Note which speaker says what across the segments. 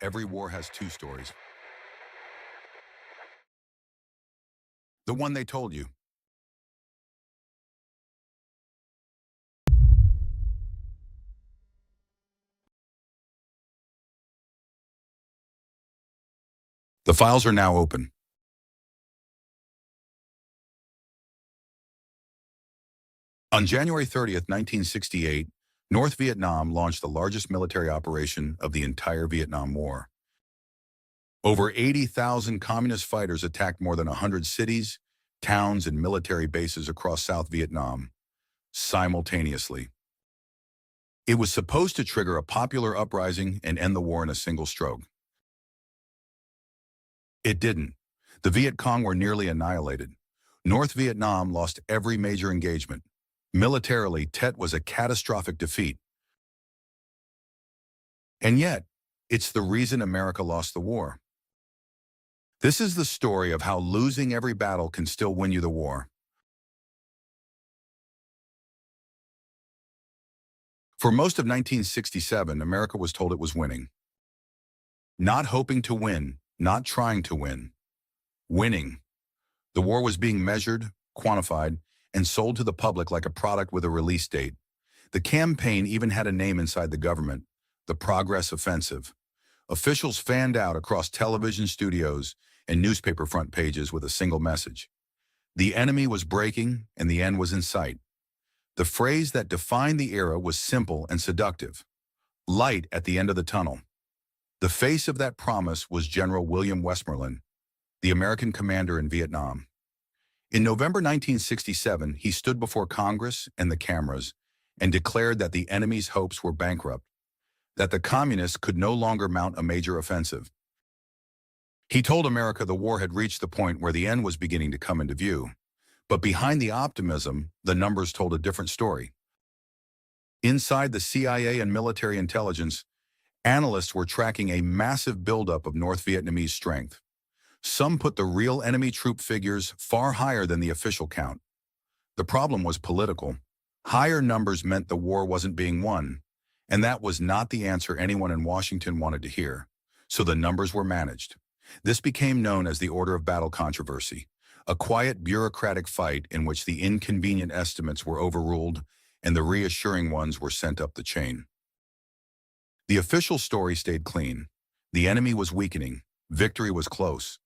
Speaker 1: Every war has two stories. The one they told you. The files are now open. On January 30th, 1968, North Vietnam launched the largest military operation of the entire Vietnam War. Over 80,000 communist fighters attacked more than 100 cities, towns, and military bases across South Vietnam simultaneously. It was supposed to trigger a popular uprising and end the war in a single stroke. It didn't. The Viet Cong were nearly annihilated. North Vietnam lost every major engagement. Militarily, Tet was a catastrophic defeat. And yet, it's the reason America lost the war. This is the story of how losing every battle can still win you the war. For most of 1967, America was told it was winning. Not hoping to win, not trying to win. Winning. The war was being measured, quantified, and sold to the public like a product with a release date. The campaign even had a name inside the government, the Progress Offensive. Officials fanned out across television studios and newspaper front pages with a single message. The enemy was breaking and the end was in sight. The phrase that defined the era was simple and seductive. Light at the end of the tunnel. The face of that promise was General William Westmoreland, the American commander in Vietnam. In November 1967, he stood before Congress and the cameras and declared that the enemy's hopes were bankrupt, that the communists could no longer mount a major offensive. He told America the war had reached the point where the end was beginning to come into view. But behind the optimism, the numbers told a different story. Inside the CIA and military intelligence, analysts were tracking a massive buildup of North Vietnamese strength. Some put the real enemy troop figures far higher than the official count. The problem was political. Higher numbers meant the war wasn't being won, and that was not the answer anyone in Washington wanted to hear. So the numbers were managed. This became known as the Order of Battle controversy, a quiet bureaucratic fight in which the inconvenient estimates were overruled and the reassuring ones were sent up the chain. The official story stayed clean. The enemy was weakening. Victory was close.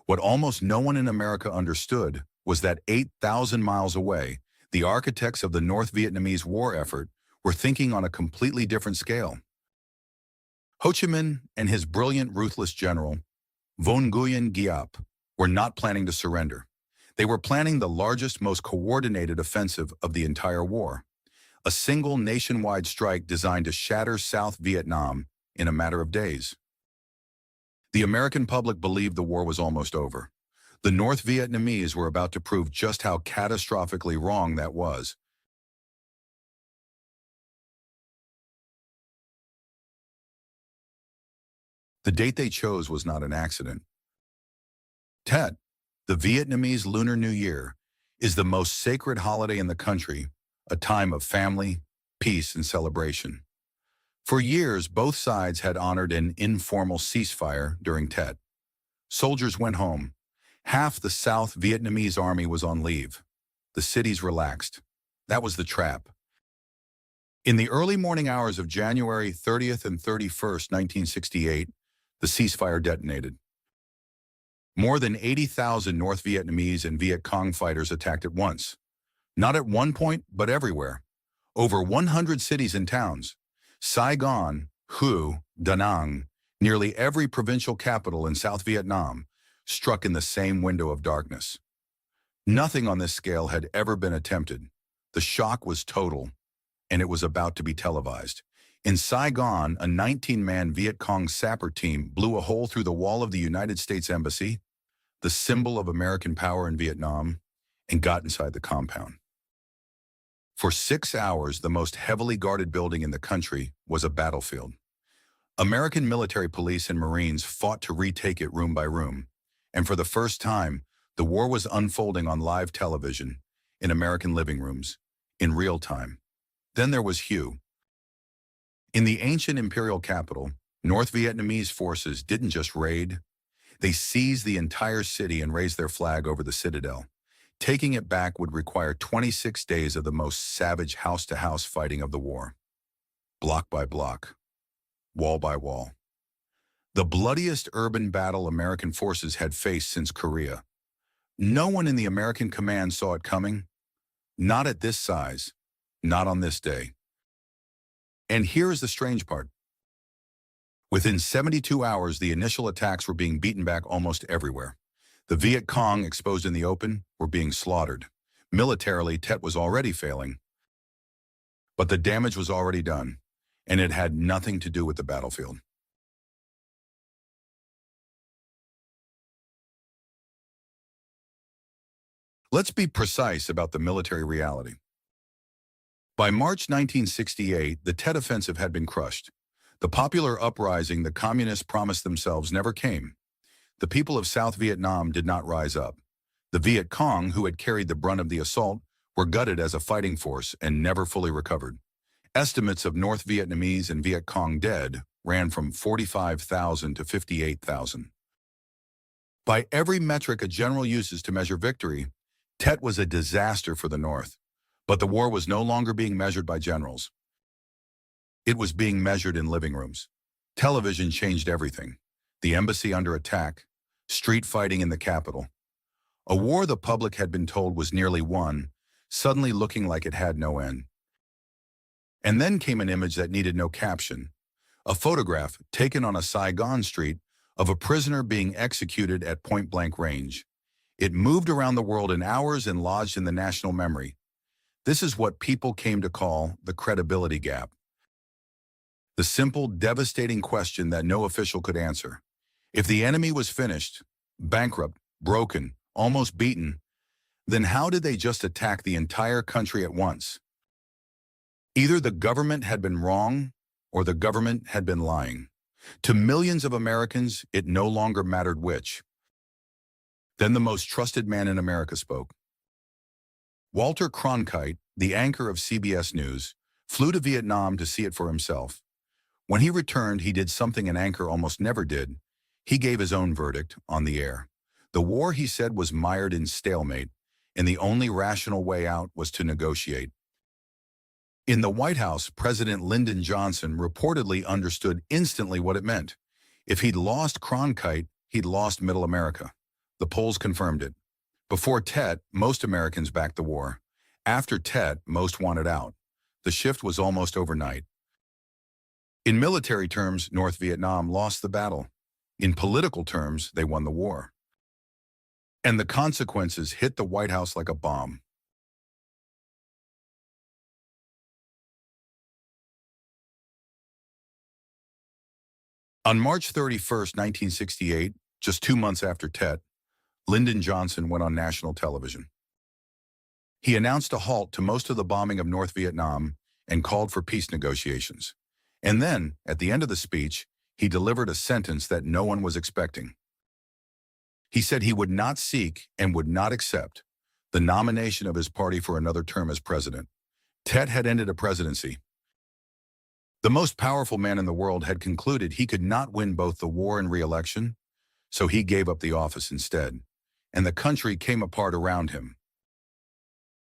Speaker 1: What almost no one in America understood was that 8,000 miles away, the architects of the North Vietnamese war effort were thinking on a completely different scale. Ho Chi Minh and his brilliant, ruthless general, Von Nguyen Giap, were not planning to surrender. They were planning the largest, most coordinated offensive of the entire war, a single nationwide strike designed to shatter South Vietnam in a matter of days. The American public believed the war was almost over. The North Vietnamese were about to prove just how catastrophically wrong that was. The date they chose was not an accident. Tet, the Vietnamese Lunar New Year, is the most sacred holiday in the country, a time of family, peace, and celebration. For years, both sides had honored an informal ceasefire during Tet. Soldiers went home. Half the South Vietnamese army was on leave. The cities relaxed. That was the trap. In the early morning hours of January 30th and 31st, 1968, the ceasefire detonated. More than 80,000 North Vietnamese and Viet Cong fighters attacked at once. Not at one point, but everywhere. Over 100 cities and towns. Saigon, Hue, Da Nang, nearly every provincial capital in South Vietnam, struck in the same window of darkness. Nothing on this scale had ever been attempted. The shock was total, and it was about to be televised. In Saigon, a 19-man Viet Cong sapper team blew a hole through the wall of the United States Embassy, the symbol of American power in Vietnam, and got inside the compound. For 6 hours, the most heavily guarded building in the country was a battlefield. American military police and Marines fought to retake it room by room, and for the first time, the war was unfolding on live television, in American living rooms, in real time. Then there was Hue. In the ancient imperial capital, North Vietnamese forces didn't just raid, they seized the entire city and raised their flag over the citadel. Taking it back would require 26 days of the most savage house-to-house fighting of the war. Block by block, wall by wall. The bloodiest urban battle American forces had faced since Korea. No one in the American command saw it coming. Not at this size, not on this day. And here is the strange part. Within 72 hours, the initial attacks were being beaten back almost everywhere. The Viet Cong, exposed in the open, were being slaughtered. Militarily, Tet was already failing. But the damage was already done, and it had nothing to do with the battlefield. Let's be precise about the military reality. By March 1968, the Tet Offensive had been crushed. The popular uprising the communists promised themselves never came. The people of South Vietnam did not rise up. The Viet Cong, who had carried the brunt of the assault, were gutted as a fighting force and never fully recovered. Estimates of North Vietnamese and Viet Cong dead ran from 45,000 to 58,000. By every metric a general uses to measure victory, Tet was a disaster for the North. But the war was no longer being measured by generals. It was being measured in living rooms. Television changed everything. The embassy under attack, street fighting in the capital. A war the public had been told was nearly won, suddenly looking like it had no end. And then came an image that needed no caption. A photograph taken on a Saigon street of a prisoner being executed at point-blank range. It moved around the world in hours and lodged in the national memory. This is what people came to call the credibility gap. The simple, devastating question that no official could answer. If the enemy was finished, bankrupt, broken, almost beaten, then how did they just attack the entire country at once? Either the government had been wrong or the government had been lying. To millions of Americans, it no longer mattered which. Then the most trusted man in America spoke. Walter Cronkite, the anchor of CBS News, flew to Vietnam to see it for himself. When he returned, he did something an anchor almost never did. He gave his own verdict on the air. The war, he said, was mired in stalemate, and the only rational way out was to negotiate. In the White House, President Lyndon Johnson reportedly understood instantly what it meant. If he'd lost Cronkite, he'd lost Middle America. The polls confirmed it. Before Tet, most Americans backed the war. After Tet, most wanted out. The shift was almost overnight. In military terms, North Vietnam lost the battle. In political terms, they won the war. And the consequences hit the White House like a bomb. On March 31st, 1968, just 2 months after Tet, Lyndon Johnson went on national television. He announced a halt to most of the bombing of North Vietnam and called for peace negotiations. And then, at the end of the speech, he delivered a sentence that no one was expecting. He said he would not seek and would not accept the nomination of his party for another term as president. Tet had ended a presidency. The most powerful man in the world had concluded he could not win both the war and re-election, so he gave up the office instead, and the country came apart around him.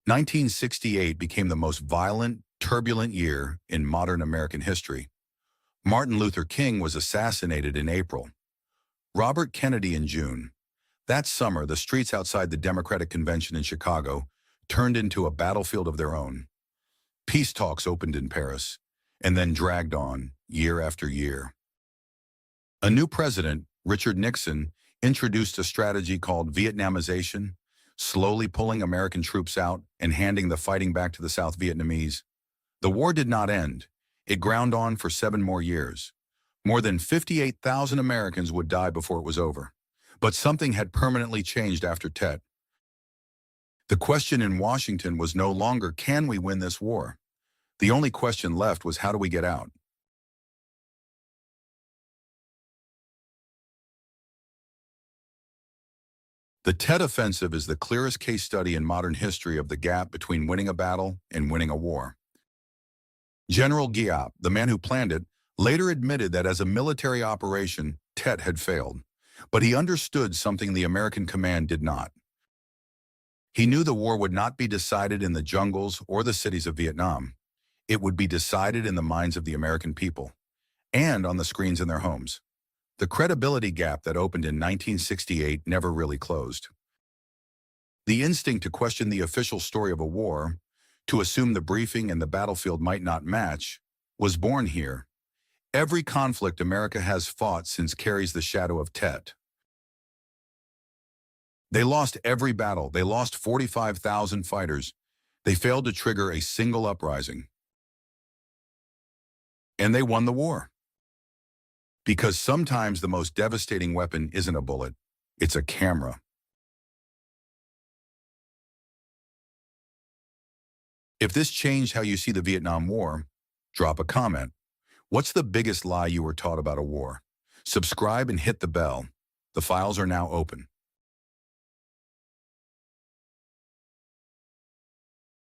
Speaker 1: 1968 became the most violent, turbulent year in modern American history. Martin Luther King was assassinated in April. Robert Kennedy in June. That summer, the streets outside the Democratic Convention in Chicago turned into a battlefield of their own. Peace talks opened in Paris, and then dragged on year after year. A new president, Richard Nixon, introduced a strategy called Vietnamization, slowly pulling American troops out and handing the fighting back to the South Vietnamese. The war did not end. It ground on for 7 more years. More than 58,000 Americans would die before it was over. But something had permanently changed after Tet. The question in Washington was no longer, can we win this war? The only question left was, how do we get out? The Tet Offensive is the clearest case study in modern history of the gap between winning a battle and winning a war. General Giap, the man who planned it, later admitted that as a military operation, Tet had failed. But he understood something the American command did not. He knew the war would not be decided in the jungles or the cities of Vietnam. It would be decided in the minds of the American people and on the screens in their homes. The credibility gap that opened in 1968 never really closed. The instinct to question the official story of a war, to assume the briefing and the battlefield might not match, was born here. Every conflict America has fought since carries the shadow of Tet. They lost every battle. They lost 45,000 fighters. They failed to trigger a single uprising. And they won the war. Because sometimes the most devastating weapon isn't a bullet, it's a camera. If this changed how you see the Vietnam War, drop a comment. What's the biggest lie you were taught about a war? Subscribe and hit the bell. The files are now open.